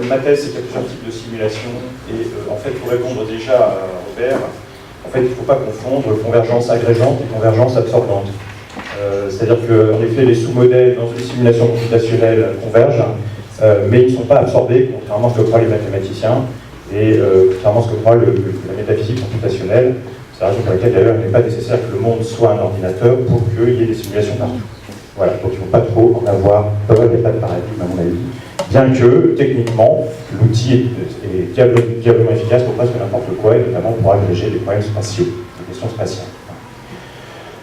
ma thèse, c'est qu'il y a plusieurs types de simulations, et en fait, pour répondre déjà à Robert, en fait, il ne faut pas confondre convergence agrégante et convergence absorbante. C'est-à-dire qu'en effet, les sous-modèles dans une simulation computationnelle convergent, mais ils ne sont pas absorbés, contrairement à ce que croient les mathématiciens, et contrairement à ce que croit la métaphysique computationnelle. C'est la raison pour laquelle, d'ailleurs, il n'est pas nécessaire que le monde soit un ordinateur pour qu'il y ait des simulations partout. Voilà, donc il ne faut pas trop en avoir peur, il n'y a pas de paradigme, à mon avis. Bien que, techniquement, l'outil est diablement efficace pour presque n'importe quoi, et notamment pour agréger des problèmes spatiaux, des questions spatiales.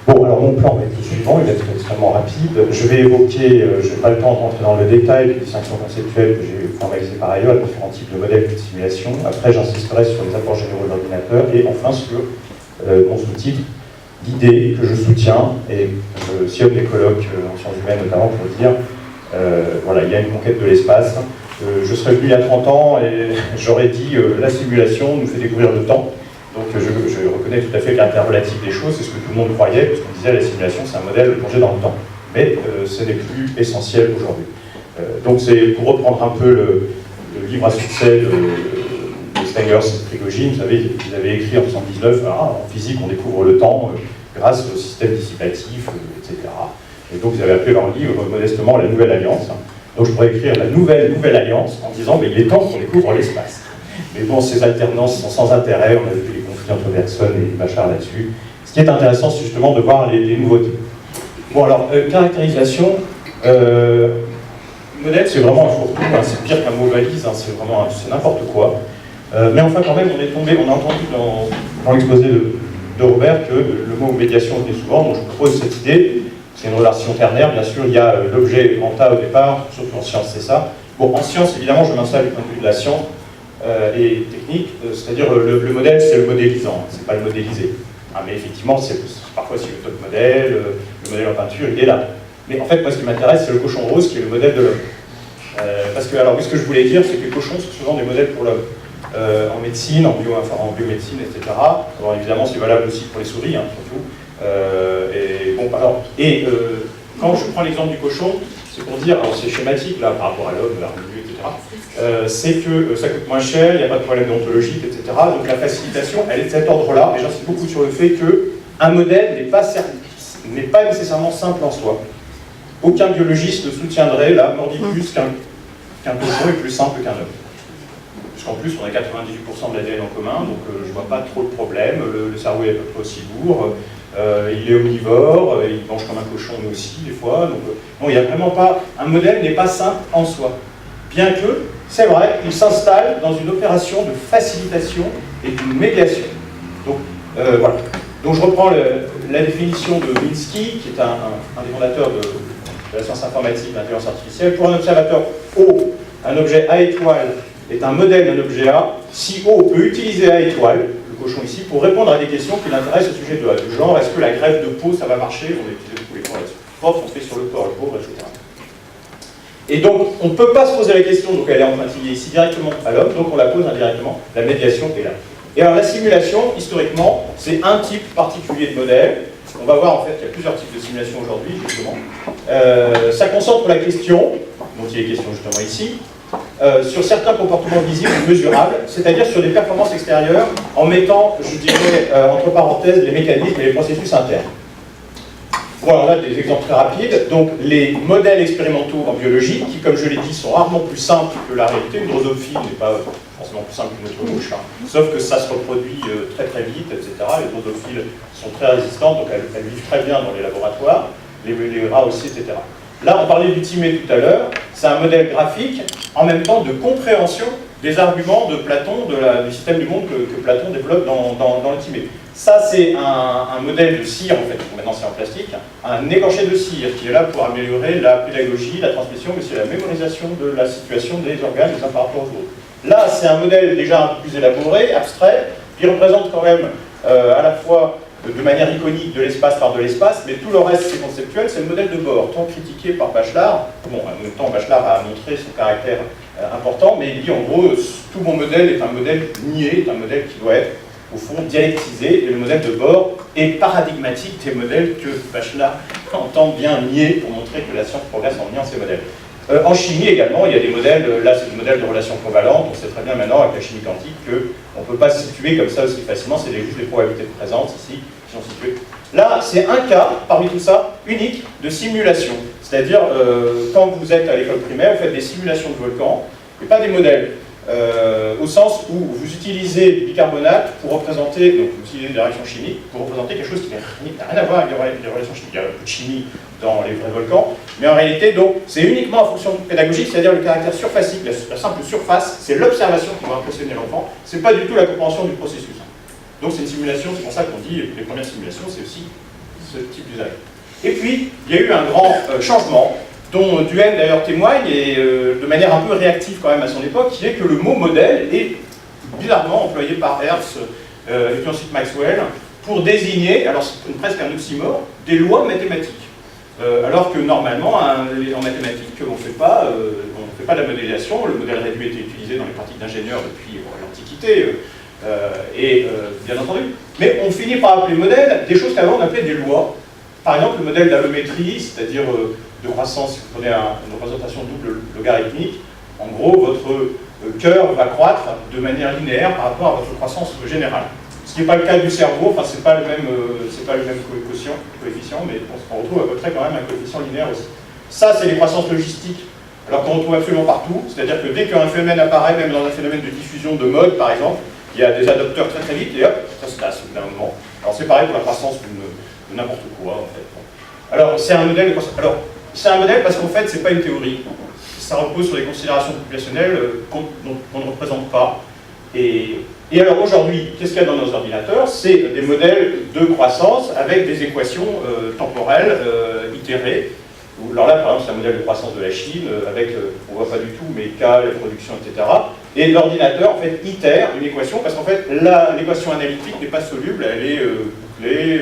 Bon, alors mon plan va être le suivant, il va être extrêmement rapide. Je vais évoquer, je n'ai pas le temps de rentrer dans le détail, des distinctions conceptuelles que j'ai formalisées par ailleurs, les différents types de modèles de simulation. Après, j'insisterai sur les apports généraux de l'ordinateur, et enfin sur mon sous-titre, l'idée que je soutiens, et je sillonne des colloques en sciences humaines notamment pour dire, voilà, il y a une conquête de l'espace. Je serais venu il y a 30 ans et j'aurais dit la simulation nous fait découvrir le temps. Donc je reconnais tout à fait le caractère relatif des choses, c'est ce que tout le monde croyait, parce qu'on disait la simulation c'est un modèle plongé dans le temps. Mais ce n'est plus essentiel aujourd'hui. Donc c'est pour reprendre un peu le livre à succès de Stengers et Prigogine, vous savez, ils avaient écrit en 1979, en physique on découvre le temps grâce au système dissipatif, etc. Et donc ils avaient appelé leur livre modestement La Nouvelle Alliance. Donc je pourrais écrire La Nouvelle Alliance en disant mais il est temps qu'on découvre l'espace. Mais bon, ces alternances sont sans intérêt, on a vu les conflits entre Bergson et Bachar là-dessus. Ce qui est intéressant, c'est justement de voir les nouveautés. Bon alors, caractérisation, modèle c'est vraiment un fourre-tout, c'est pire qu'un mot valise, c'est n'importe quoi. Mais enfin quand même, on a entendu dans l'exposé de Robert que le mot médiation venait souvent, donc je vous propose cette idée. C'est une relation ternaire, bien sûr, il y a l'objet grand A au départ, surtout en sciences c'est ça. Bon, en sciences, évidemment, je m'installe du point de vue de la science et technique, c'est-à-dire le modèle, c'est le modélisant, c'est pas le modélisé. Mais effectivement, parfois c'est le top modèle, le modèle en peinture, il est là. Mais en fait, moi, ce qui m'intéresse, c'est le cochon rose, qui est le modèle de l'homme. Parce que, alors, ce que je voulais dire, c'est que les cochons sont souvent des modèles pour l'homme. En médecine, en biomédecine, etc. Alors, évidemment, c'est valable aussi pour les souris, surtout. Quand je prends l'exemple du cochon, c'est pour dire, alors c'est schématique là par rapport à l'homme, la revue, etc. C'est que ça coûte moins cher, il n'y a pas de problème déontologique, etc. Donc la facilitation, elle est de cet ordre-là, et j'insiste beaucoup sur le fait qu'un modèle n'est pas nécessairement simple en soi. Aucun biologiste ne soutiendrait la mordicus qu'un cochon est plus simple qu'un homme. Puisqu'en plus, on a 98% de l'ADN en commun, donc je ne vois pas trop le problème. Le cerveau est à peu près aussi lourd. Il est omnivore, il mange comme un cochon, mais aussi, des fois. Donc, non, il n'y a vraiment pas... Un modèle n'est pas simple en soi. Bien que, c'est vrai, il s'installe dans une opération de facilitation et de médiation. Donc, voilà. Donc, je reprends la définition de Minsky, qui est un des fondateurs de la science informatique, de l'intelligence artificielle. Pour un observateur O, un objet A étoile est un modèle d'un objet A, si O peut utiliser A étoile, cochon ici, pour répondre à des questions qui l'intéressent au sujet de A, du genre, est-ce que la greffe de peau, ça va marcher? On a utilisé beaucoup les points là-dessus. Prof, on fait sur le corps, le pauvre, etc. Et donc, on ne peut pas se poser la question, donc elle est empruntée ici directement à l'homme, donc on la pose indirectement, la médiation est là. Et alors, la simulation, historiquement, c'est un type particulier de modèle. On va voir, en fait, qu'il y a plusieurs types de simulation aujourd'hui, justement. Ça concentre la question, dont il est question justement ici, sur certains comportements visibles ou mesurables, c'est-à-dire sur des performances extérieures, en mettant, je dirais, entre parenthèses, les mécanismes et les processus internes. Voilà, on a des exemples très rapides. Donc, les modèles expérimentaux en biologie, qui, comme je l'ai dit, sont rarement plus simples que la réalité. Une drosophile n'est pas forcément plus simple qu'une autre mouche, sauf que ça se reproduit très très vite, etc. Les drosophiles sont très résistantes, donc elles vivent très bien dans les laboratoires, les rats aussi, etc. Là, on parlait du Timée tout à l'heure, c'est un modèle graphique, en même temps de compréhension des arguments de Platon, du système du monde que Platon développe dans le Timée. Ça, c'est un modèle de cire, en fait, maintenant c'est en plastique, un écorché de cire qui est là pour améliorer la pédagogie, la transmission, mais c'est la mémorisation de la situation des organes les uns par rapport aux autres. Là, c'est un modèle déjà un peu plus élaboré, abstrait, qui représente quand même à la fois de manière iconique de l'espace par de l'espace, mais tout le reste c'est conceptuel, c'est le modèle de Bohr, tant critiqué par Bachelard. Bon, en même temps, Bachelard a montré son caractère important, mais il dit en gros, tout mon modèle est un modèle nié, est un modèle qui doit être, au fond, dialectisé, et le modèle de Bohr est paradigmatique des modèles que Bachelard entend bien nier pour montrer que la science progresse en niant ces modèles. En chimie également, il y a des modèles, là c'est des modèles de relations covalentes, on sait très bien maintenant avec la chimie quantique qu'on ne peut pas se situer comme ça aussi facilement, c'est juste les probabilités de présence ici qui sont situées. Là, c'est un cas, parmi tout ça, unique de simulation. C'est-à-dire, quand vous êtes à l'école primaire, vous faites des simulations de volcans, et pas des modèles. Au sens où vous utilisez du bicarbonate pour représenter, donc vous utilisez des réactions chimiques pour représenter quelque chose qui n'a rien à voir avec des relations chimiques. Il y a un peu de chimie dans les vrais volcans, mais en réalité, donc, c'est uniquement en fonction pédagogique, c'est-à-dire le caractère surfacique, la simple surface, c'est l'observation qui va impressionner l'enfant, c'est pas du tout la compréhension du processus. Donc c'est une simulation, c'est pour ça qu'on dit que les premières simulations, c'est aussi ce type d'usage. Et puis, il y a eu un grand changement, dont Duhem d'ailleurs témoigne, et de manière un peu réactive quand même à son époque, qui est que le mot modèle est bizarrement employé par Hertz et puis ensuite Maxwell pour désigner, alors c'est presque un oxymore, des lois mathématiques. Alors que normalement, en mathématiques, on ne fait pas de la modélisation, le modèle réduit était utilisé dans les pratiques d'ingénieurs depuis l'Antiquité, bien entendu. Mais on finit par appeler modèle des choses qu'avant on appelait des lois. Par exemple, le modèle d'allométrie, c'est-à-dire de croissance, si vous prenez une représentation double logarithmique, en gros, votre cœur va croître de manière linéaire par rapport à votre croissance générale. Ce qui n'est pas le cas du cerveau, enfin, c'est pas le même coefficient, mais on retrouve à peu près quand même un coefficient linéaire aussi. Ça, c'est les croissances logistiques, alors qu'on retrouve absolument partout, c'est-à-dire que dès qu'un phénomène apparaît, même dans un phénomène de diffusion de mode, par exemple, il y a des adopteurs très vite, et hop, ça se passe d'un moment. Alors c'est pareil pour la croissance de n'importe quoi, en fait. Alors, c'est un modèle de croissance. Alors, c'est un modèle parce qu'en fait, c'est pas une théorie. Ça repose sur des considérations populationnelles qu'on ne représente pas. Et alors aujourd'hui, qu'est-ce qu'il y a dans nos ordinateurs? C'est des modèles de croissance avec des équations temporelles itérées. Alors là, par exemple, c'est un modèle de croissance de la Chine, avec, on ne voit pas du tout, mais K, la production, etc. Et l'ordinateur, en fait, itère une équation, parce qu'en fait, l'équation analytique n'est pas soluble, elle est bouclée,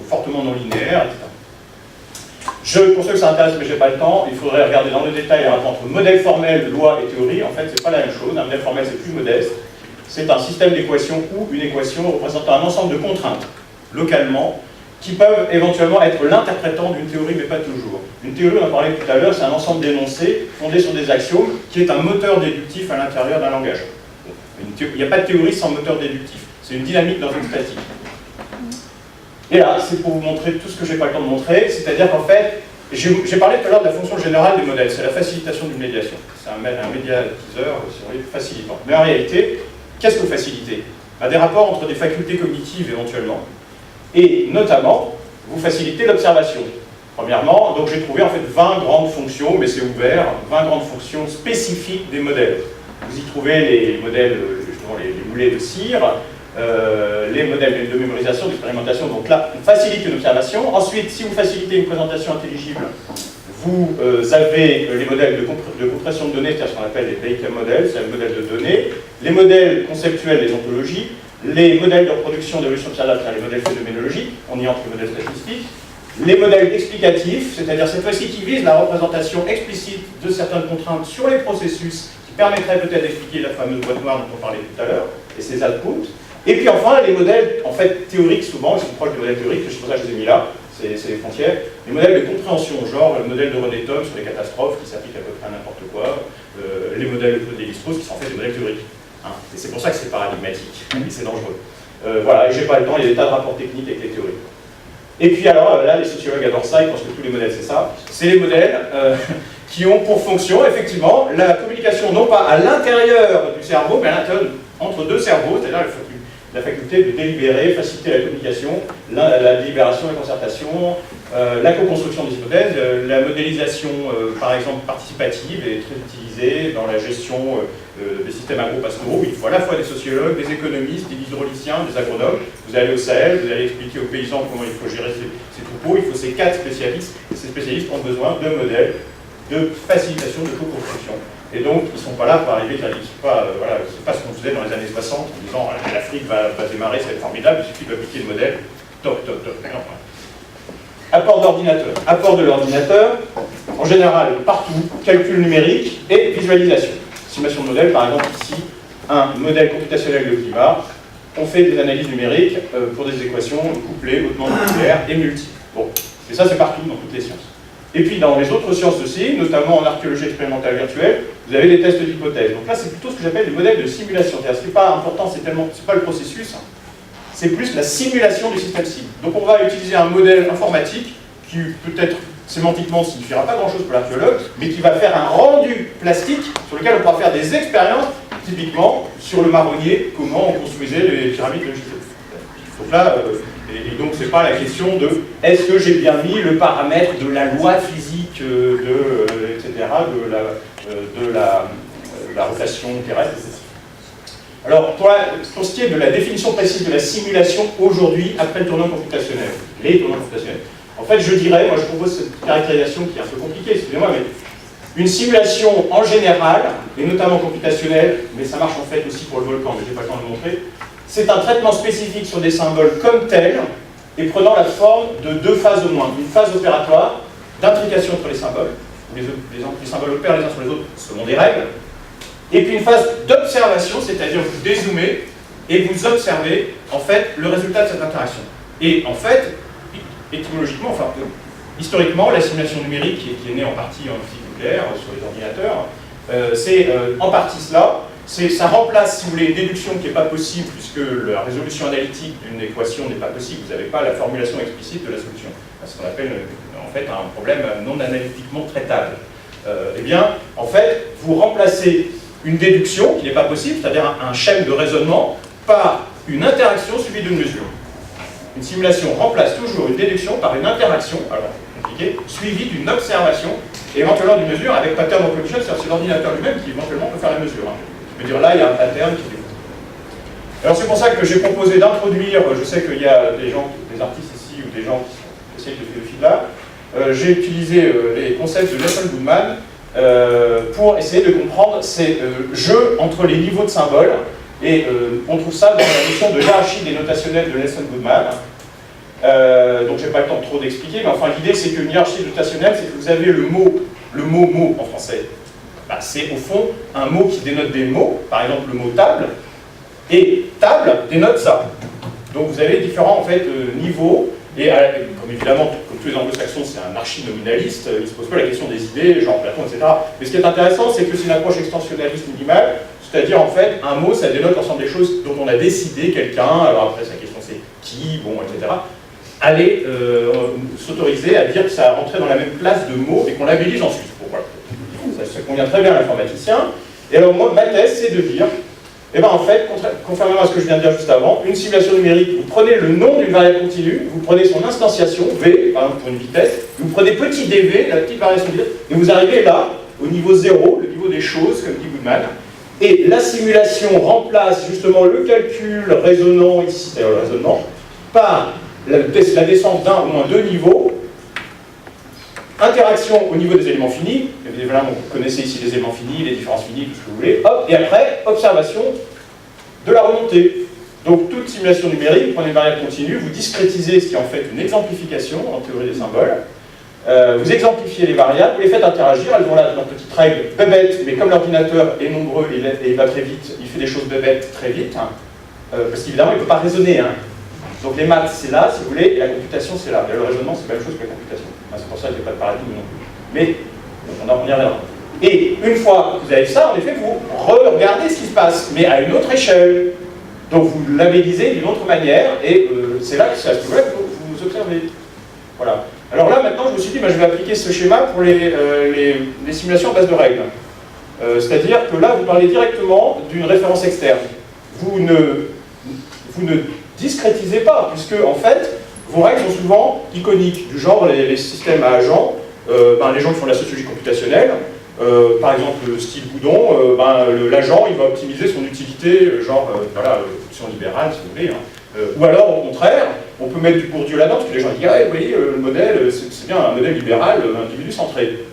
fortement non linéaire, etc. Pour ceux que ça intéresse, mais je n'ai pas le temps, il faudrait regarder dans le détail entre modèle formel, loi et théorie. En fait, ce n'est pas la même chose. Un modèle formel, c'est plus modeste. C'est un système d'équations ou une équation représentant un ensemble de contraintes, localement, qui peuvent éventuellement être l'interprétant d'une théorie, mais pas toujours. Une théorie, on en parlait tout à l'heure, c'est un ensemble d'énoncés fondés sur des axiomes, qui est un moteur déductif à l'intérieur d'un langage. Il n'y a pas de théorie sans moteur déductif. C'est une dynamique dans une statique. Et là, c'est pour vous montrer tout ce que je n'ai pas le temps de montrer, c'est-à-dire qu'en fait, j'ai parlé tout à l'heure de la fonction générale des modèles, c'est la facilitation d'une médiation. C'est un médiatiseur, si vous voulez, facilitant. Mais en réalité, qu'est-ce que faciliter? Des rapports entre des facultés cognitives éventuellement, et notamment, vous facilitez l'observation. Premièrement, donc j'ai trouvé en fait 20 grandes fonctions, mais c'est ouvert, 20 grandes fonctions spécifiques des modèles. Vous y trouvez les modèles, justement les moulets de cire, les modèles de mémorisation, d'expérimentation. Donc là, on facilite une observation. Ensuite, si vous facilitez une présentation intelligible, vous avez les modèles de compression de données, c'est-à-dire ce qu'on appelle les data models, c'est le modèle de données, les modèles conceptuels des ontologies, les modèles de reproduction d'évolution observable, c'est-à-dire les modèles phénoménologiques, on y entre les modèles statistiques, les modèles explicatifs, c'est-à-dire cette fois-ci qui visent la représentation explicite de certaines contraintes sur les processus, qui permettraient peut-être d'expliquer la fameuse boîte noire dont on parlait tout à l'heure, et ses outputs. Et puis enfin, les modèles, en fait, théoriques, souvent, ils sont proches des modèles théoriques, c'est pour ça que je les ai mis là, c'est les frontières. Les modèles de compréhension, genre le modèle de René Thom sur les catastrophes, qui s'applique à peu près à n'importe quoi, les modèles de Lévi-Strauss, qui sont en fait des modèles théoriques. Hein. Et c'est pour ça que c'est paradigmatique, et c'est dangereux. Voilà, et j'ai pas le temps, il y a des tas de rapports techniques avec les théories. Et puis alors, là, les sociologues adorent ça, ils pensent que tous les modèles, c'est ça. C'est les modèles qui ont pour fonction, effectivement, la communication, non pas à l'intérieur du cerveau, mais à l'intérieur, entre deux cerveaux, c'est-à-dire la faculté de délibérer, faciliter la communication, la délibération, la concertation, la co-construction des hypothèses, la modélisation, par exemple, participative est très utilisée dans la gestion des systèmes agro-pastoraux. Il faut à la fois des sociologues, des économistes, des hydrauliciens, des agronomes. Vous allez au Sahel, vous allez expliquer aux paysans comment il faut gérer ces troupeaux. Il faut ces 4 spécialistes, et ces spécialistes ont besoin de modèles de facilitation de co-construction. Et donc, ils ne sont pas là pour arriver, c'est pas ce qu'on faisait dans les années 60, en disant l'Afrique va démarrer, ça va être formidable, il suffit d'appliquer le modèle, toc. Apport d'ordinateur. Apport de l'ordinateur, en général, partout, calcul numérique et visualisation. Simulation de modèle, par exemple, ici, un modèle computationnel de climat, on fait des analyses numériques pour des équations couplées, hautement nucléaires et multiples. Bon, et ça, c'est partout dans toutes les sciences. Et puis dans les autres sciences aussi, notamment en archéologie expérimentale virtuelle, vous avez des tests d'hypothèse. Donc là, c'est plutôt ce que j'appelle des modèles de simulation. Ce qui n'est pas important, c'est pas le processus, c'est plus la simulation du système cible. Donc on va utiliser un modèle informatique qui peut-être sémantiquement ne signifiera pas grand-chose pour l'archéologue, mais qui va faire un rendu plastique sur lequel on pourra faire des expériences, typiquement sur le marronnier, comment on construisait les pyramides de Gizeh. Donc là, et donc c'est pas la question de est-ce que j'ai bien mis le paramètre de la loi physique etc., de la rotation terrestre, etc. Alors, pour ce qui est de la définition précise de la simulation aujourd'hui, après le tournant computationnel, les tournants computationnels, en fait, je dirais, moi je propose cette caractérisation qui est un peu compliquée, excusez-moi, mais une simulation en général, et notamment computationnelle, mais ça marche en fait aussi pour le volcan, mais je n'ai pas le temps de le montrer, c'est un traitement spécifique sur des symboles comme tels, et prenant la forme de deux phases au moins. Une phase opératoire, d'intrication entre les symboles, où les symboles opèrent les uns sur les autres selon des règles, et puis une phase d'observation, c'est-à-dire vous dézoomez, et vous observez, en fait, le résultat de cette interaction. Et en fait, étymologiquement, enfin, historiquement, la simulation numérique, qui est née en partie en physique nucléaire, sur les ordinateurs, c'est en partie cela. Ça remplace, si vous voulez, une déduction qui n'est pas possible, puisque la résolution analytique d'une équation n'est pas possible, vous n'avez pas la formulation explicite de la solution. C'est ce qu'on appelle, en fait, un problème non analytiquement traitable. Eh bien, en fait, vous remplacez une déduction, qui n'est pas possible, c'est-à-dire un schème de raisonnement, par une interaction suivie d'une mesure. Une simulation remplace toujours une déduction par une interaction, alors compliqué, suivie d'une observation, et éventuellement d'une mesure avec pattern recognition, c'est l'ordinateur lui-même qui éventuellement peut faire la mesure. Je veux dire, là, il y a un pattern qui découvre. Alors c'est pour ça que j'ai proposé d'introduire, je sais qu'il y a des gens, des artistes ici, ou des gens qui essayent de philosophie là, j'ai utilisé les concepts de Nelson Goodman pour essayer de comprendre ces jeux entre les niveaux de symboles. Et on trouve ça dans la notion de hiérarchie des notationnels de Nelson Goodman. Donc j'ai pas le temps trop d'expliquer, mais enfin l'idée c'est qu'une hiérarchie notationnelle, c'est que vous avez le mot en français. Bah, c'est au fond un mot qui dénote des mots, par exemple le mot table, et table dénote ça. Donc vous avez différents en fait, niveaux, et comme évidemment, comme tous les anglo-saxons, c'est un archi-nominaliste, il ne se pose pas la question des idées, genre Platon, etc. Mais ce qui est intéressant, c'est que c'est une approche extensionnaliste minimale, c'est-à-dire en fait, un mot, ça dénote l'ensemble des choses dont on a décidé quelqu'un, alors après sa question c'est qui, bon, etc., aller s'autoriser à dire que ça rentrait dans la même classe de mots et qu'on labellise ensuite. Bon, voilà. Ça convient très bien à l'informaticien. Et alors moi, ma thèse, c'est de dire, eh bien en fait, conformément à ce que je viens de dire juste avant, une simulation numérique, vous prenez le nom d'une variable continue, vous prenez son instantiation, V, par exemple pour une vitesse, vous prenez petit dv, la petite variation de vitesse, et vous arrivez là, au niveau 0, le niveau des choses, comme dit Goodman, et la simulation remplace justement le calcul raisonnant, ici c'est le raisonnement, par la descente d'un ou moins deux niveaux, interaction au niveau des éléments finis, évidemment vous connaissez ici les éléments finis, les différences finies, tout ce que vous voulez, hop, et après, observation de la remontée. Donc toute simulation numérique, vous prenez une variable continue, vous discrétisez ce qui est en fait une exemplification en théorie des symboles, vous exemplifiez les variables, vous les faites interagir, elles vont là dans petite règle bébête, mais comme l'ordinateur est nombreux et il va très vite, il fait des choses bébêtes très vite, hein, parce qu'évidemment il ne peut pas raisonner. Hein. Donc les maths c'est là, si vous voulez, et la computation c'est là. Et le raisonnement c'est la même chose que la computation. Enfin, c'est pour ça qu'il n'y a pas de paradigme non plus. Mais on y reviendra. Et une fois que vous avez ça, en effet, vous regardez ce qui se passe, mais à une autre échelle. Donc vous labellisez d'une autre manière, et c'est là que c'est à ce niveau-là que vous observez. Voilà. Alors là, maintenant, je me suis dit, je vais appliquer ce schéma pour les simulations à base de règles. C'est-à-dire que là, vous parlez directement d'une référence externe. Vous ne discrétisez pas, puisque, en fait, vos règles sont souvent iconiques, du genre les systèmes à agents, les gens qui font de la sociologie computationnelle, par exemple, style Boudon, l'agent, il va optimiser son utilité, voilà, option libérale, si vous voulez, hein. Ou alors, au contraire, on peut mettre du Bourdieu là-dedans, parce que les gens disent, ah, vous voyez, le modèle, c'est bien un modèle libéral, individu centré.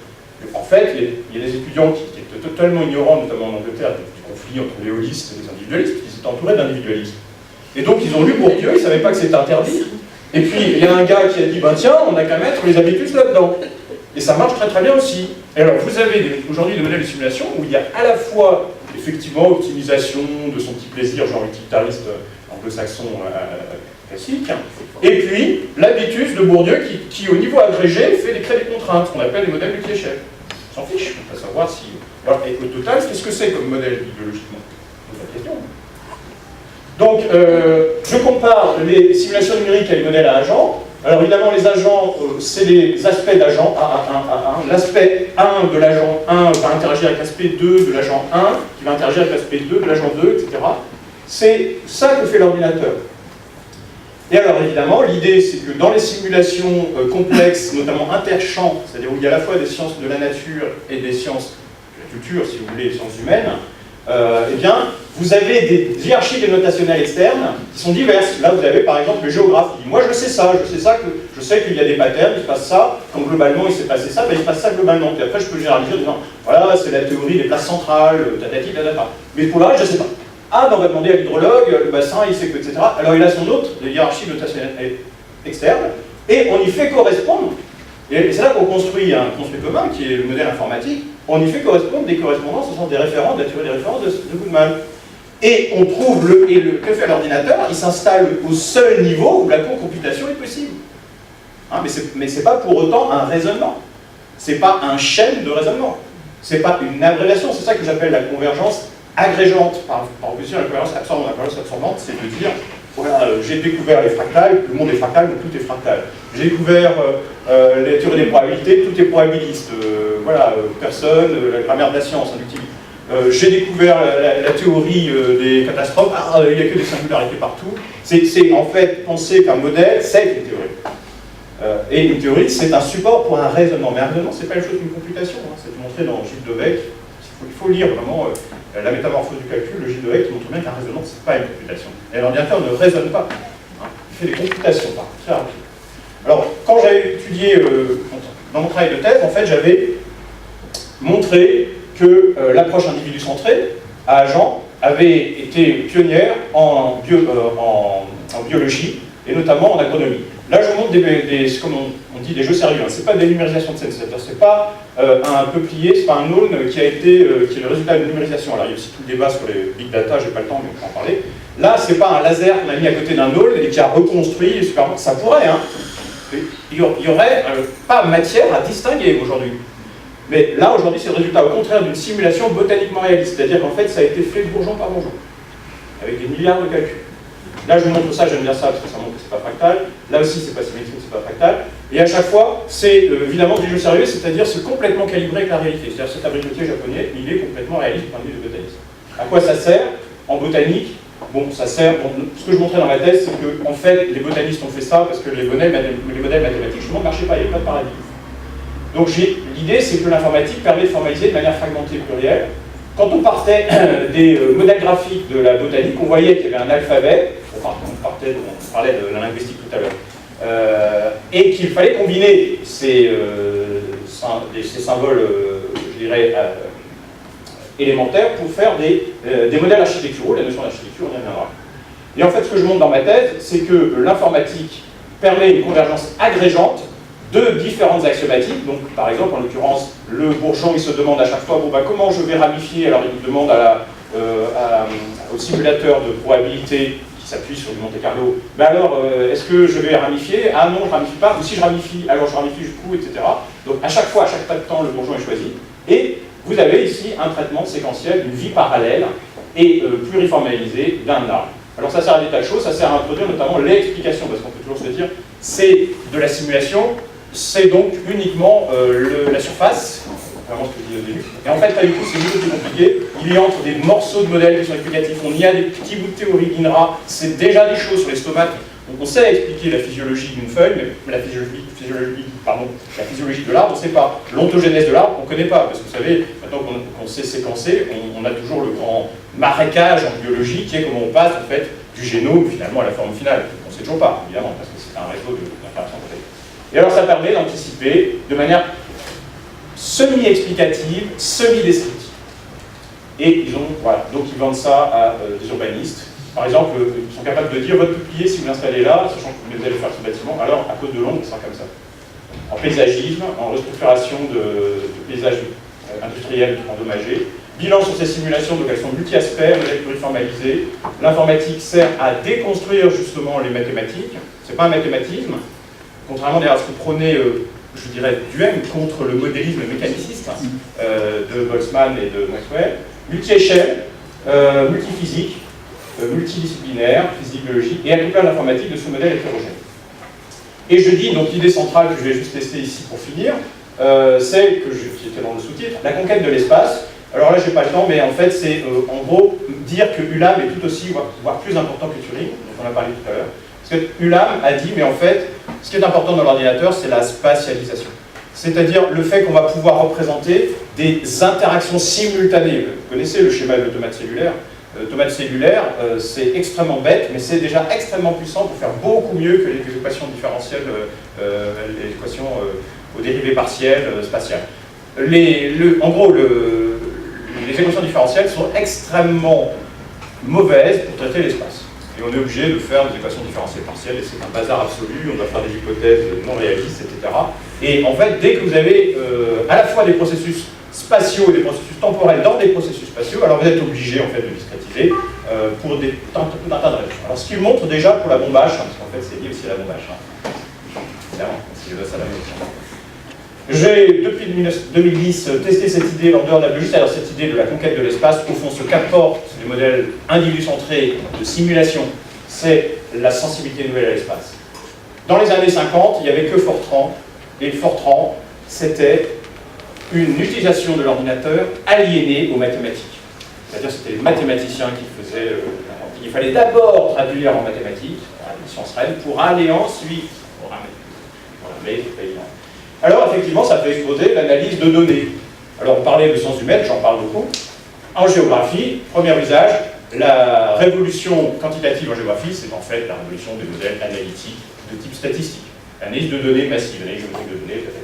En fait, il y a des étudiants qui étaient totalement ignorants, notamment en Angleterre, du conflit entre les holistes et les individualistes, ils étaient entourés d'individualistes. Et donc, ils ont lu Bourdieu, ils ne savaient pas que c'était interdit. Et puis, il y a un gars qui a dit, tiens, on n'a qu'à mettre les habitus là-dedans. Et ça marche très très bien aussi. Et alors, vous avez aujourd'hui des modèles de simulation où il y a à la fois, effectivement, optimisation de son petit plaisir, genre utilitariste anglo-saxon classique. Et puis, l'habitus de Bourdieu qui, au niveau agrégé, crée des contraintes, ce qu'on appelle les modèles multi-échelle. On s'en fiche, on va savoir si... Alors, et au total, qu'est-ce que c'est comme modèle idéologiquement? C'est la question. Donc, je compare les simulations numériques à les modèles à agents. Alors évidemment, les agents, c'est les aspects d'agent A1. L'aspect 1 de l'agent 1 va interagir avec l'aspect 2 de l'agent 1, qui va interagir avec l'aspect 2 de l'agent 2, etc. C'est ça que fait l'ordinateur. Et alors évidemment, l'idée c'est que dans les simulations complexes, notamment interchamps, c'est-à-dire où il y a à la fois des sciences de la nature et des sciences de la culture, si vous voulez, des sciences humaines, eh bien, vous avez des hiérarchies notationnelles externes qui sont diverses. Là, vous avez par exemple le géographe qui dit « Moi, je sais ça, je sais qu'il y a des patterns, il se passe ça, quand globalement il s'est passé ça, ben, il se passe ça globalement. » Puis après, je peux généraliser en disant « Voilà, c'est la théorie des places centrales, tatati, tatata. » Mais pour le reste, je ne sais pas. Ah, ben, on va demander à l'hydrologue, le bassin, il sait que, etc. Alors, il a son autre hiérarchie notationnelle externe, et on y fait correspondre. Et c'est là qu'on construit un construit commun, qui est le modèle informatique. On y fait correspondre des correspondances, ce sont des références, des références de Goodman. Et on trouve que fait l'ordinateur, il s'installe au seul niveau où la computation est possible. Hein, mais c'est pas pour autant un raisonnement. C'est pas un chaîne de raisonnement. C'est pas une abréviation. C'est ça que j'appelle la convergence agrégante. Par opposition à la convergence absorbante. La convergence absorbante, c'est de dire, voilà, j'ai découvert les fractales, le monde est fractal, donc tout est fractal. J'ai découvert les théories des probabilités, tout est probabiliste. Voilà, personne, la grammaire de la science, inductive. J'ai découvert la théorie des catastrophes, il n'y a que des singularités partout. C'est en fait penser qu'un modèle, c'est une théorie. Et une théorie, c'est un support pour un raisonnement. Mais un raisonnement, c'est pas la même chose qu'une computation. Hein. C'est montré dans Gilles Devecq. Il faut lire vraiment la métamorphose du calcul de Gilles Devecq qui montre bien qu'un raisonnement, c'est pas une computation. Et l'ordinateur ne raisonne pas. Hein. Il fait des computations, très rapide. Alors, quand j'avais étudié dans mon travail de thèse, en fait, j'avais montré que l'approche individu-centrée à Agen avait été pionnière en biologie et notamment en agronomie. Là, je vous montre comme on dit, des jeux sérieux. Hein. C'est pas des numérisations de scène, c'est pas un peuplier, c'est pas un aulne qui est le résultat de numérisation. Alors, il y a aussi tout le débat sur les big data, j'ai pas le temps, mais on peut en parler. Là, c'est pas un laser qu'on a mis à côté d'un aulne et qui a reconstruit super. Ça pourrait, hein. Il y aurait pas matière à distinguer aujourd'hui. Mais là, aujourd'hui, c'est le résultat, au contraire, d'une simulation botaniquement réaliste. C'est-à-dire qu'en fait, ça a été fait bourgeon par bourgeon, avec des milliards de calculs. Là, je vous montre ça, j'aime bien ça, parce que ça montre que c'est pas fractal. Là aussi, c'est pas symétrique, c'est pas fractal. Et à chaque fois, c'est évidemment des jeux sérieux, c'est-à-dire c'est complètement calibré avec la réalité. C'est-à-dire cet abricotier japonais, il est complètement réaliste du point de vue de botanisme. À quoi ça sert? En botanique, bon, ça sert... Bon, ce que je montrais dans ma thèse, c'est que, en fait, les botanistes ont fait ça parce que les modèles mathématiques, justement, ne marchaient pas, il n'y avait pas de paradigme. Donc l'idée, c'est que l'informatique permet de formaliser de manière fragmentée et plurielle. Quand on partait des modèles graphiques de la botanique, on voyait qu'il y avait un alphabet, on parlait de la linguistique tout à l'heure, et qu'il fallait combiner ces symboles, je dirais, élémentaires pour faire des modèles architecturaux. La notion d'architecture, on y reviendra. Et en fait, ce que je montre dans ma thèse, c'est que l'informatique permet une convergence agrégante de différentes axiomatiques. Donc, par exemple, en l'occurrence, le bourgeon, il se demande à chaque fois, bon, bah, comment je vais ramifier? Alors, il demande au simulateur de probabilité qui s'appuie sur du Monte Carlo, mais alors, est-ce que je vais ramifier? Ah non, je ne ramifie pas. Ou si je ramifie, alors je ramifie jusqu'où, etc. Donc, à chaque fois, à chaque pas de temps, le bourgeon est choisi. Et vous avez ici un traitement séquentiel d'une vie parallèle et pluriformalisée d'un arbre. Alors, ça sert à des tas de choses. Ça sert à introduire notamment l'explication, parce qu'on peut toujours se dire, c'est de la simulation. C'est donc uniquement la surface, vraiment ce que je disais au début. Et en fait, pas du tout, c'est beaucoup plus compliqué. Il y a entre des morceaux de modèles qui sont explicatifs, on y a des petits bouts de théorie d'INRA, c'est déjà des choses sur les stomates. Donc on sait expliquer la physiologie d'une feuille, mais la physiologie de l'arbre, on ne sait pas. L'ontogénèse de l'arbre, on ne connaît pas, parce que vous savez, maintenant qu'on sait séquencer, on a toujours le grand marécage en biologie qui est comment on passe en fait du génome finalement à la forme finale. On ne sait toujours pas, évidemment, parce que c'est un réseau d'interactions protéiques. Et alors ça permet d'anticiper de manière semi-explicative, semi-descriptive. Et donc ils vendent ça à des urbanistes. Par exemple, ils sont capables de dire votre peuplier, si vous l'installez là, sachant que vous allez faire ce bâtiment, alors à cause de l'ombre, il sera comme ça. En paysagisme, en restructuration de paysages industrielles endommagées. Bilan sur ces simulations, donc elles sont multi-aspects, modèles pluriformalisés. L'informatique sert à déconstruire justement les mathématiques. C'est pas un mathématisme, contrairement d'ailleurs à ce que prônait, je dirais, Duhem contre le modélisme mécaniciste de Boltzmann et de Maxwell. Multi-échelle, multiphysique, multidisciplinaire, physique, biologie, et à tout cas l'informatique de ce modèle hétérogène. Et je dis, donc l'idée centrale que je vais juste tester ici pour finir, c'est, qui était dans le sous-titre, la conquête de l'espace. Alors là, j'ai pas le temps, mais en fait, c'est en gros dire que Ulam est tout aussi, voire plus important que Turing, dont on a parlé tout à l'heure. Parce que Ulam a dit, mais en fait, ce qui est important dans l'ordinateur, c'est la spatialisation. C'est-à-dire le fait qu'on va pouvoir représenter des interactions simultanées. Vous connaissez le schéma de l'automate cellulaire. L'automate cellulaire, c'est extrêmement bête, mais c'est déjà extrêmement puissant pour faire beaucoup mieux que les équations différentielles, les équations aux dérivées partielles spatiales. En gros, les équations différentielles sont extrêmement mauvaises pour traiter l'espace. Et on est obligé de faire des équations différentielles partielles, et c'est un bazar absolu, on doit faire des hypothèses non réalistes, etc. Et en fait, dès que vous avez à la fois des processus spatiaux et des processus temporels dans des processus spatiaux, alors vous êtes obligé en fait de discrétiser pour tout un tas de raisons. Alors ce qu'il montre déjà pour la bombe H, parce qu'en fait c'est lié aussi à la bombe H, évidemment, c'est ça la même. J'ai, depuis 2010, testé cette idée lors de la biologie, alors cette idée de la conquête de l'espace. Au fond, ce qu'apportent les modèles individu-centrés de simulation, c'est la sensibilité nouvelle à l'espace. Dans les années 50, il n'y avait que Fortran, et Fortran, c'était une utilisation de l'ordinateur aliénée aux mathématiques. C'est-à-dire c'était les mathématiciens qui faisaient... il fallait d'abord traduire en mathématiques, les sciences reines, pour aller ensuite... Alors effectivement, ça peut exploser l'analyse de données. Alors on parlait de sciences humaines, j'en parle beaucoup. En géographie, premier usage, la révolution quantitative en géographie, c'est en fait la révolution des modèles analytiques de type statistique. Analyse de données massive, analyse géométrique de données, etc.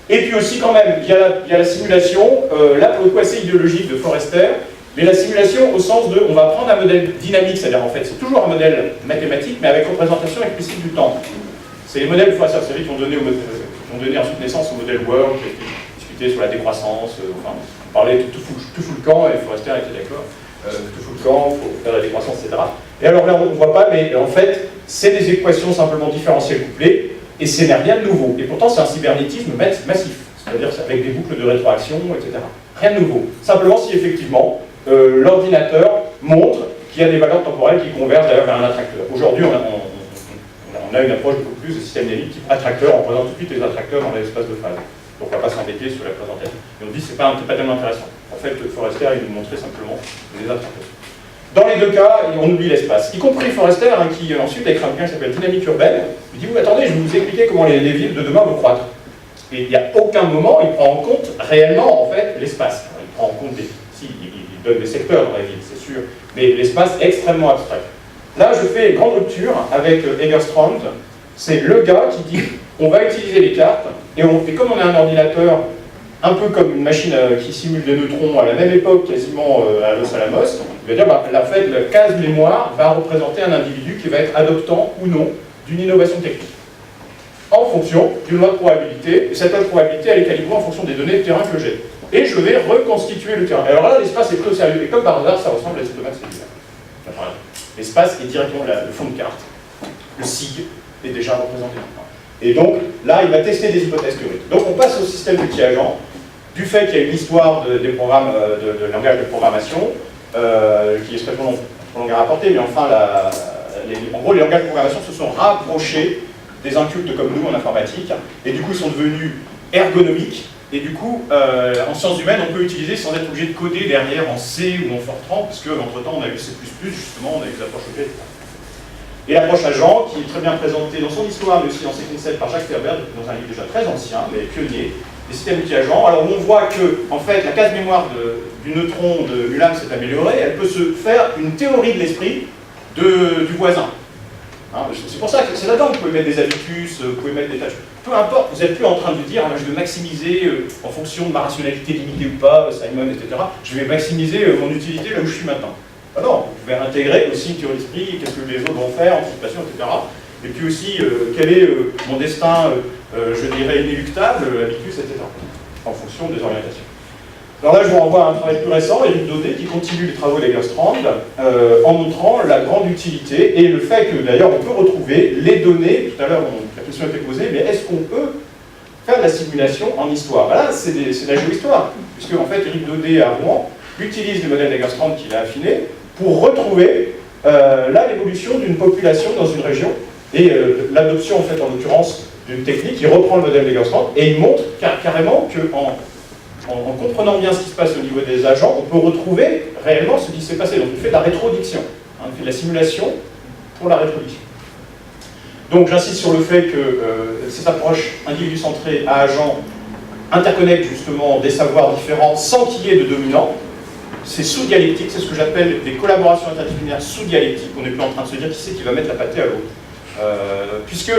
Et puis aussi quand même, il y a la simulation, là pour le coup assez idéologique de Forrester, mais la simulation au sens de, on va prendre un modèle dynamique, c'est-à-dire en fait c'est toujours un modèle mathématique, mais avec représentation explicite du temps. C'est les modèles Forrester, c'est qui ont donné ensuite naissance au modèle World, qui a été discuté sur la décroissance, enfin, on parlait tout fout le camp, et Forrester était d'accord, tout fout le camp, il faut faire la décroissance, etc. Et alors là on ne voit pas, mais en fait, c'est des équations simplement différentielles couplées, et ce n'est rien de nouveau. Et pourtant, c'est un cybernétisme massif, c'est-à-dire avec des boucles de rétroaction, etc. Rien de nouveau. Simplement si effectivement, l'ordinateur montre qu'il y a des valeurs temporelles qui convergent d'ailleurs vers un attracteur. Aujourd'hui, on a une approche beaucoup plus de système dynamique type attracteur, on présente tout de suite les attracteurs dans l'espace de phase. Donc on ne va pas s'embêter sur la présentation. Et on dit que ce n'est pas tellement intéressant. En fait, Forrester, il nous montrait simplement les attracteurs. Dans les deux cas, on oublie l'espace. Y compris Forrester, qui ensuite a écrit un bouquin qui s'appelle Dynamique urbaine. Il dit, oui, attendez, je vais vous expliquer comment les villes de demain vont croître. Et il n'y a aucun moment, il prend en compte réellement, en fait, l'espace. Il prend en compte il donne des secteurs dans la ville, c'est sûr, mais l'espace est extrêmement abstrait. Là, je fais une grande rupture avec Egerstrand. C'est le gars qui dit, on va utiliser les cartes, et comme on a un ordinateur, un peu comme une machine qui simule des neutrons à la même époque, quasiment à Los Alamos, il va dire, en fait, la case mémoire va représenter un individu qui va être adoptant ou non d'une innovation technique, en fonction d'une loi de probabilité, et cette loi de probabilité, elle est calibrée en fonction des données de terrain que j'ai. Et je vais reconstituer le terrain. Alors là, l'espace est plutôt sérieux, et comme par hasard, ça ressemble à cette automate cellulaire. L'espace est directement le fond de carte. Le SIG est déjà représenté. Et donc, là, il va tester des hypothèses théoriques. Donc, on passe au système multi-agent, du fait qu'il y a une histoire des programmes, de langage de programmation, qui est très long à rapporter, mais enfin, en gros, les langages de programmation se sont rapprochés des incultes comme nous en informatique, et du coup, ils sont devenus ergonomiques, et du coup, en sciences humaines, on peut utiliser sans être obligé de coder derrière en C ou en Fortran, puisque entre-temps, on a vu C++, justement, on a vu les approches objets, etc. Et l'approche agent, qui est très bien présentée dans son histoire, mais aussi dans ses concepts par Jacques Ferber, dans un livre déjà très ancien, mais pionnier, des systèmes multi-agents. Alors on voit que, en fait, la case mémoire du neutron de Ulam s'est améliorée, elle peut se faire une théorie de l'esprit du voisin. Hein, c'est pour ça que c'est là-dedans que vous pouvez mettre des abicus, vous pouvez mettre des tâches. Peu importe, vous n'êtes plus en train de dire, je vais maximiser en fonction de ma rationalité limitée ou pas, Simon, etc. Je vais maximiser mon utilité là où je suis maintenant. Ah non, vous pouvez intégrer aussi une théorie d'esprit, qu'est-ce que les autres vont faire, anticipation, etc. Et puis aussi, quel est mon destin, je dirais, inéluctable, abicus, etc. en fonction des orientations. Alors là, je vous renvoie à un travail plus récent, Éric Daudet, qui continue les travaux d'Egerstrand en montrant la grande utilité et le fait que, d'ailleurs, on peut retrouver les données. Tout à l'heure, la question a été posée, mais est-ce qu'on peut faire de la simulation en histoire? Là, c'est de la géohistoire, puisque, en fait, Éric Daudet, à Rouen, utilise le modèle d'Egerstrand qu'il a affiné pour retrouver l'évolution d'une population dans une région et l'adoption, en fait, en l'occurrence, d'une technique qui reprend le modèle d'Egerstrand et il montre carrément qu'en en comprenant bien ce qui se passe au niveau des agents, on peut retrouver réellement ce qui s'est passé. Donc on fait de la rétrodiction, hein, on fait de la simulation pour la rétrodiction. Donc j'insiste sur le fait que cette approche individu-centrée à agent interconnecte justement des savoirs différents sans qu'il y ait de dominant. C'est sous-dialectique, c'est ce que j'appelle des collaborations interdisciplinaires sous-dialectiques. On n'est plus en train de se dire qui c'est qui va mettre la pâtée à l'autre. Puisque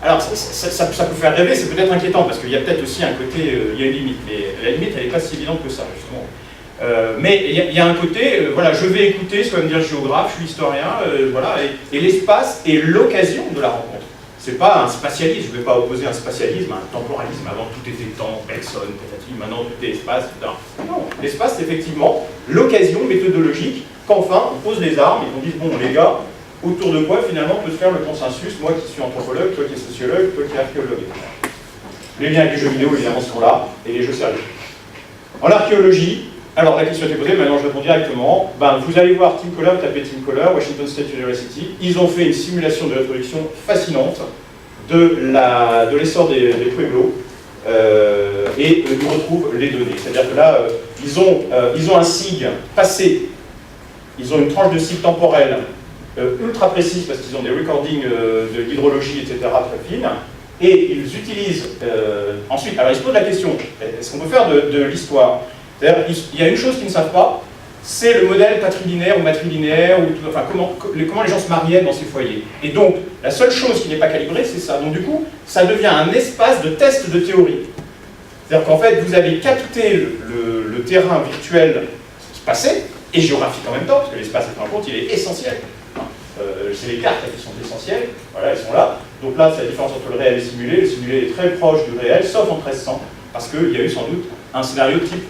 alors, ça peut faire rêver, c'est peut-être inquiétant, parce qu'il y a peut-être aussi un côté, il y a une limite, mais la limite, elle n'est pas si évidente que ça, justement. Mais il y a un côté, voilà, je vais écouter ce que va me dire le géographe, je suis historien, voilà, et l'espace est l'occasion de la rencontre. C'est pas un spatialisme, je ne vais pas opposer un spatialisme à un temporalisme, avant tout était temps, personne, peut-être, maintenant tout est espace, etc. Non, l'espace, c'est effectivement l'occasion méthodologique qu'enfin on pose les armes et qu'on dise, bon, les gars, autour de quoi, finalement, on peut se faire le consensus, moi qui suis anthropologue, toi qui es sociologue, toi qui es archéologue. Les liens avec les jeux vidéo, évidemment, sont là, et les jeux sérieux. En archéologie, alors la question a été posée, maintenant je réponds directement. Vous allez voir Tim Koller, tapez Tim Koller, Washington State University, ils ont fait une simulation de reproduction fascinante de l'essor des Pueblos, et ils retrouvent les données. C'est-à-dire que là, ils ont un SIG passé, ils ont une tranche de SIG temporelle, ultra précise parce qu'ils ont des recordings de l'hydrologie, etc., très fines, et ils utilisent ensuite, alors ils se posent la question, est-ce qu'on peut faire de l'histoire? C'est-à-dire, il y a une chose qu'ils ne savent pas, c'est le modèle patrilinéaire ou matrilinéaire, ou enfin, comment les gens se mariaient dans ces foyers. Et donc, la seule chose qui n'est pas calibrée, c'est ça. Donc du coup, ça devient un espace de test de théorie. C'est-à-dire qu'en fait, vous avez capté le terrain virtuel passé, et géographique en même temps, parce que l'espace, en fin de compte, il est essentiel. C'est les cartes qui sont essentielles, voilà, elles sont là. Donc là, c'est la différence entre le réel et le simulé. Le simulé est très proche du réel, sauf en 1300, parce qu'il y a eu sans doute un scénario de type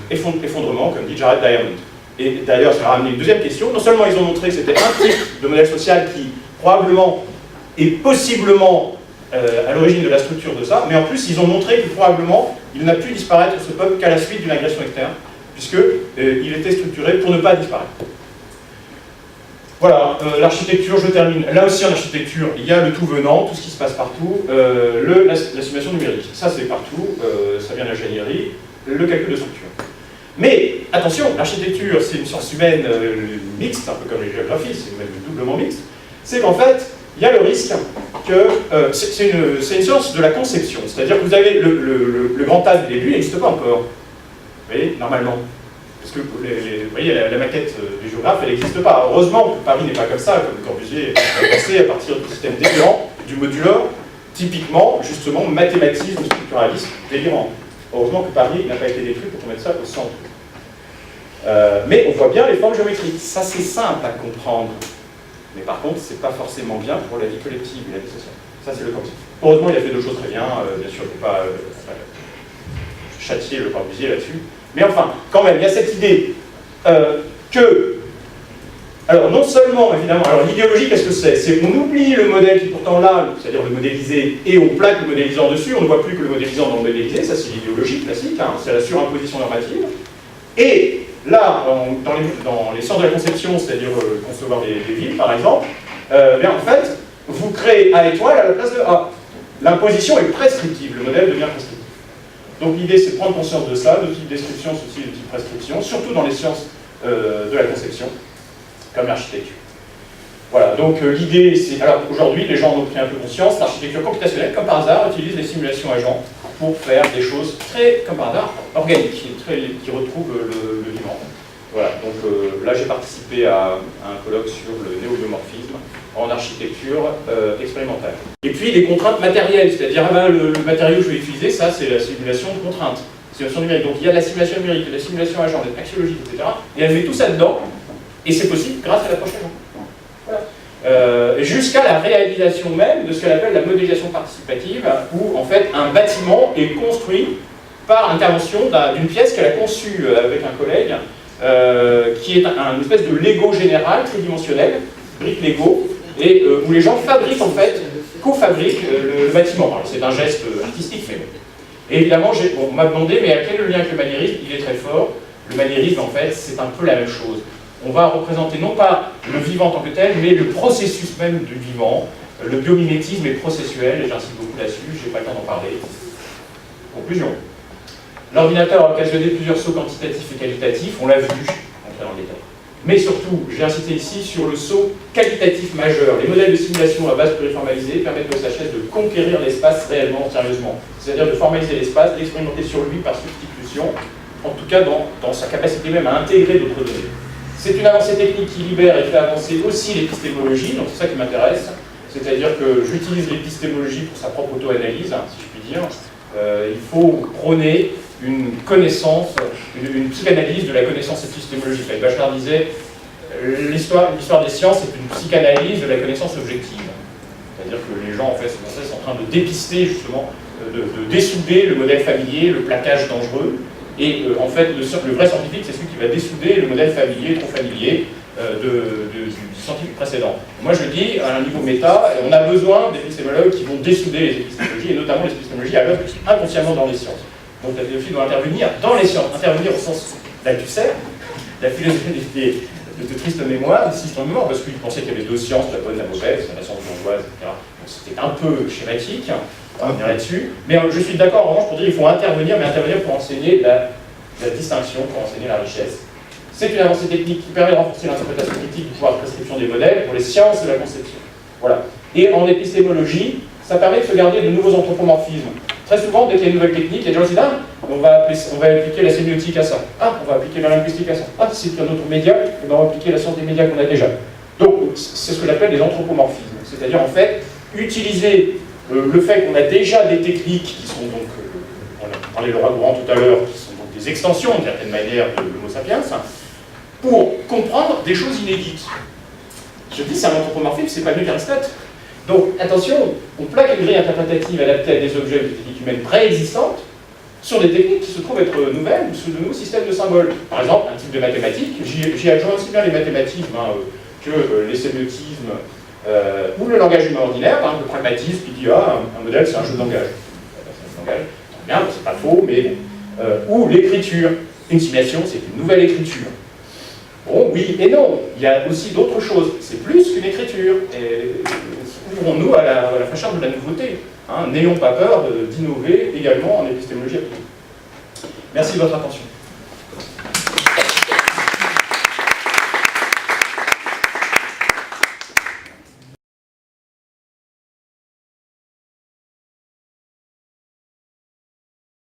effondrement, comme dit Jared Diamond. Et d'ailleurs, ça a ramené une deuxième question. Non seulement ils ont montré que c'était un type de modèle social qui, probablement, est possiblement à l'origine de la structure de ça, mais en plus, ils ont montré que, probablement, il n'a pu disparaître, ce peuple, qu'à la suite d'une agression externe, puisqu'il était structuré pour ne pas disparaître. Voilà, l'architecture, je termine. Là aussi en architecture, il y a le tout venant, tout ce qui se passe partout, la simulation numérique. Ça c'est partout, ça vient de l'ingénierie, le calcul de structure. Mais attention, l'architecture c'est une science humaine mixte, un peu comme les géographies, c'est même doublement mixte. C'est qu'en fait, il y a le risque que c'est une science de la conception. C'est-à-dire que vous avez le grand âge des lieux, il n'existe pas encore. Vous voyez, normalement. Parce que vous voyez, la maquette du géographe, elle n'existe pas. Heureusement que Paris n'est pas comme ça, comme Corbusier a pensé à partir du système délirant, du modular, typiquement, justement, mathématisme structuraliste délirant. Heureusement que Paris n'a pas été détruit pour qu'on mette ça au centre. Mais on voit bien les formes géométriques. Ça, c'est simple à comprendre. Mais par contre, c'est pas forcément bien pour la vie collective et la vie sociale. Ça, c'est le concept. Heureusement, il a fait d'autres choses très bien. Bien sûr, il ne faut pas châtier le Corbusier là-dessus. Mais enfin, quand même, il y a cette idée que, alors non seulement, évidemment, alors l'idéologie, qu'est-ce que c'est? C'est qu'on oublie le modèle qui est pourtant là, c'est-à-dire le modélisé, et on plaque le modélisant dessus, on ne voit plus que le modélisant dans le modélisé, ça c'est l'idéologie classique, hein, c'est la surimposition normative. Et là, dans les sciences de la conception, c'est-à-dire concevoir des villes, par exemple, bien en fait, vous créez A étoile à la place de A. L'imposition est prescriptive, le modèle devient prescriptif. Donc l'idée c'est de prendre conscience de ça, de type description, ceci de type prescription, surtout dans les sciences de la conception, comme l'architecture. Voilà, donc l'idée c'est... Alors aujourd'hui les gens en ont pris un peu conscience, l'architecture computationnelle, comme par hasard, utilise les simulations agents pour faire des choses très, comme par hasard, organiques, qui retrouvent le vivant. Voilà, donc là j'ai participé à un colloque sur le néobiomorphisme en architecture expérimentale. Et puis les contraintes matérielles, c'est-à-dire le matériau que je vais utiliser, ça c'est la simulation de contraintes, simulation numérique. Donc il y a de la simulation numérique, de la simulation agent, de l'axiologie, etc. Et elle met tout ça dedans, et c'est possible grâce à l'approche agent. Voilà. jusqu'à la réalisation même de ce qu'elle appelle la modélisation participative, où en fait un bâtiment est construit par intervention d'une pièce qu'elle a conçue avec un collègue, qui est une espèce de Lego général tridimensionnel, briques Lego, et où les gens fabriquent en fait, co-fabriquent le bâtiment. C'est un geste artistique, mais bon. Et évidemment, on m'a demandé, mais quel est le lien avec le maniérisme? Il est très fort. Le maniérisme, en fait, c'est un peu la même chose. On va représenter non pas le vivant en tant que tel, mais le processus même du vivant. Le biomimétisme est processuel, et j'insiste beaucoup là-dessus, je n'ai pas le temps d'en parler. Conclusion. L'ordinateur a occasionné plusieurs sauts quantitatifs et qualitatifs, on l'a vu, on dans le détail. Mais surtout, j'ai insisté ici sur le saut qualitatif majeur. Les modèles de simulation à base pluriformalisée permettent au SHS de conquérir l'espace réellement, sérieusement. C'est-à-dire de formaliser l'espace, d'expérimenter sur lui par substitution, en tout cas dans sa capacité même à intégrer d'autres données. C'est une avancée technique qui libère et fait avancer aussi l'épistémologie, donc c'est ça qui m'intéresse. C'est-à-dire que j'utilise l'épistémologie pour sa propre auto-analyse, si je puis dire. Il faut prôner une connaissance, une psychanalyse de la connaissance épistémologique. Bachelard disait l'histoire des sciences est une psychanalyse de la connaissance objective. C'est-à-dire que les gens en fait sont sans cesse en train de dépister justement, de dessouder le modèle familier, le plaquage dangereux. Et en fait, le vrai scientifique, c'est celui qui va dessouder le modèle familier, trop familier, du scientifique précédent. Moi, je dis, à un niveau méta, on a besoin d'épistémologues qui vont dessouder les épistémologies, et notamment les épistémologies à l'œuvre inconsciemment dans les sciences. Donc la philosophie doit intervenir dans les sciences, intervenir au sens d'Althusser, la philosophie de triste mémoire, de système de mémoire, parce qu'il pensait qu'il y avait deux sciences, la bonne et la mauvaise, la science bourgeoise, etc. Donc c'était un peu schématique, on va revenir là-dessus. Mais je suis d'accord en revanche pour dire qu'il faut intervenir, mais intervenir pour enseigner la distinction, pour enseigner la richesse. C'est une avancée technique qui permet de renforcer l'interprétation critique du pouvoir de prescription des modèles pour les sciences de la conception. Voilà. Et en épistémologie, ça permet de se garder de nouveaux anthropomorphismes. Très souvent, dès qu'il y a une nouvelle technique, il y a des gens qui disent « Ah, on va appliquer la sémiotique à ça. Ah, on va appliquer la linguistique à ça. Ah, c'est un autre média, et ben on va appliquer la science des médias qu'on a déjà. » Donc, c'est ce que j'appelle les anthropomorphismes. C'est-à-dire, en fait, utiliser le fait qu'on a déjà des techniques qui sont donc, on a parlé de Laura Gourand tout à l'heure, qui sont donc des extensions, d'une certaine manière, de l'Homo sapiens, pour comprendre des choses inédites. Je dis, c'est un anthropomorphisme, c'est pas mieux qu'Aristote. Donc, attention, on plaque une grille interprétative adaptée à des objets de techniques humaines préexistantes sur des techniques qui se trouvent être nouvelles ou sous de nouveaux systèmes de symboles. Par exemple, un type de mathématiques, j'y adjoins aussi bien les mathématiques que les sémiotismes ou le langage humain ordinaire, par exemple le pragmatisme qui dit ah, un modèle c'est un jeu de langage. C'est un langage, bien, c'est pas faux, mais ou l'écriture. Une simulation, c'est une nouvelle écriture. Bon, oui et non, il y a aussi d'autres choses. C'est plus qu'une écriture. Et ouvrons-nous à la fraîcheur de la nouveauté. N'ayons pas peur d'innover également en épistémologie appliquée. Merci de votre attention.